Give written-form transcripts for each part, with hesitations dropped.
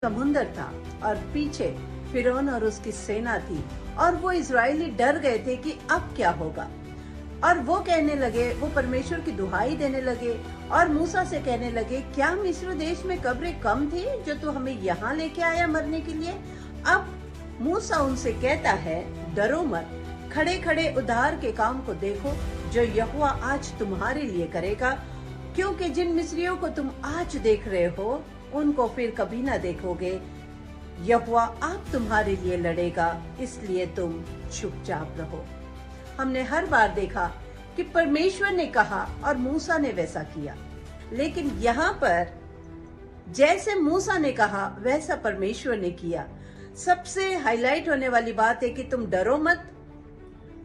समुंदर था और पीछे फिरौन और उसकी सेना थी और वो इजरायली डर गए थे कि अब क्या होगा। और वो कहने लगे, वो परमेश्वर की दुहाई देने लगे और मूसा से कहने लगे, क्या मिस्र देश में कब्रें कम थी जो तू हमें यहाँ लेके आया मरने के लिए। अब मूसा उनसे कहता है, डरो मत, खड़े खड़े उद्धार के काम को देखो जो यहोवा आज तुम्हारे लिए करेगा, क्योंकि जिन मिस्रियों को तुम आज देख रहे हो उनको फिर कभी ना देखोगे। यहोवा आप तुम्हारे लिए लड़ेगा, इसलिए तुम चुपचाप रहो। हमने हर बार देखा कि परमेश्वर ने कहा और मूसा ने वैसा किया, लेकिन यहाँ पर जैसे मूसा ने कहा वैसा परमेश्वर ने किया। सबसे हाईलाइट होने वाली बात है कि तुम डरो मत,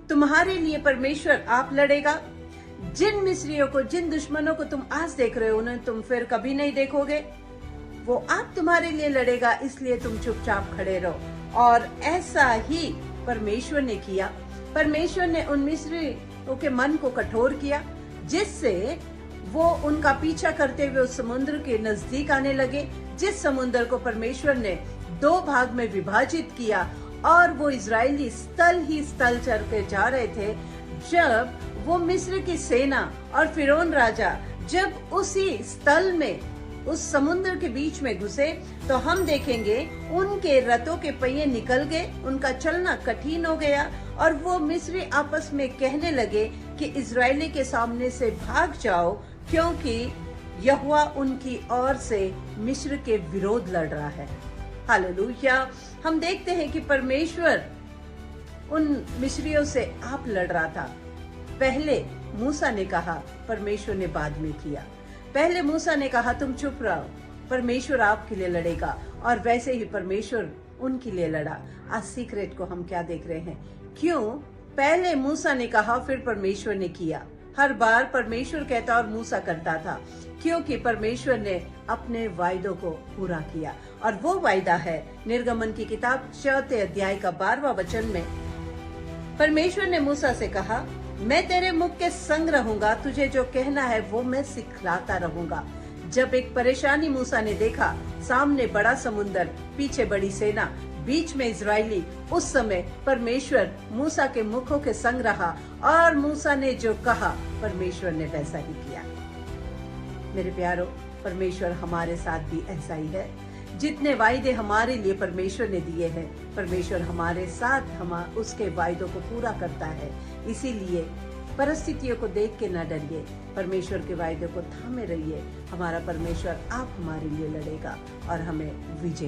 तुम्हारे लिए परमेश्वर आप लड़ेगा। जिन मिस्रियों को, जिन दुश्मनों को तुम आज देख रहे हो उन्हें तुम फिर कभी नहीं देखोगे। वो आप तुम्हारे लिए लड़ेगा, इसलिए तुम चुपचाप खड़े रहो। और ऐसा ही परमेश्वर ने किया। परमेश्वर ने उन मिस्रियों के मन को कठोर किया, जिससे वो उनका पीछा करते हुए उस समुद्र के नजदीक आने लगे, जिस समुद्र को परमेश्वर ने दो भाग में विभाजित किया। और वो इजरायली स्थल ही स्थल चल के जा रहे थे। जब वो मिस्र की सेना और फिरौन राजा जब उसी स्थल में, उस समुद्र के बीच में घुसे, तो हम देखेंगे उनके रथों के पहिए निकल गए, उनका चलना कठिन हो गया और वो मिस्री आपस में कहने लगे कि इजरायली के सामने से भाग जाओ, क्योंकि यहोवा उनकी ओर से मिस्र के विरोध लड़ रहा है। हालेलुया। हम देखते हैं कि परमेश्वर उन मिस्रियों से आप लड़ रहा था। पहले मूसा ने कहा, परमेश्वर ने बाद में किया। पहले मूसा ने कहा तुम चुप रहो, परमेश्वर आपके लिए लड़ेगा, और वैसे ही परमेश्वर उनके लिए लड़ा। आज सीक्रेट को हम क्या देख रहे हैं? क्यों पहले मूसा ने कहा फिर परमेश्वर ने किया। हर बार परमेश्वर कहता और मूसा करता था, क्योंकि परमेश्वर ने अपने वायदों को पूरा किया। और वो वायदा है निर्गमन की किताब 4 अध्याय का 12वां वचन में परमेश्वर ने मूसा से कहा, मैं तेरे मुख के संग रहूंगा, तुझे जो कहना है वो मैं सिखलाता रहूंगा। जब एक परेशानी मूसा ने देखा, सामने बड़ा समुंदर, पीछे बड़ी सेना, बीच में इजरायली, उस समय परमेश्वर मूसा के मुखों के संग रहा और मूसा ने जो कहा परमेश्वर ने वैसा ही किया। मेरे प्यारो, परमेश्वर हमारे साथ भी ऐसा ही है। जितने वायदे हमारे लिए परमेश्वर ने दिए हैं, परमेश्वर हमारे साथ उसके वायदों को पूरा करता है। इसीलिए परिस्थितियों को देख के न डरिए, परमेश्वर के वायदे को थामे रहिए। हमारा परमेश्वर आप हमारे लिए लड़ेगा और हमें विजय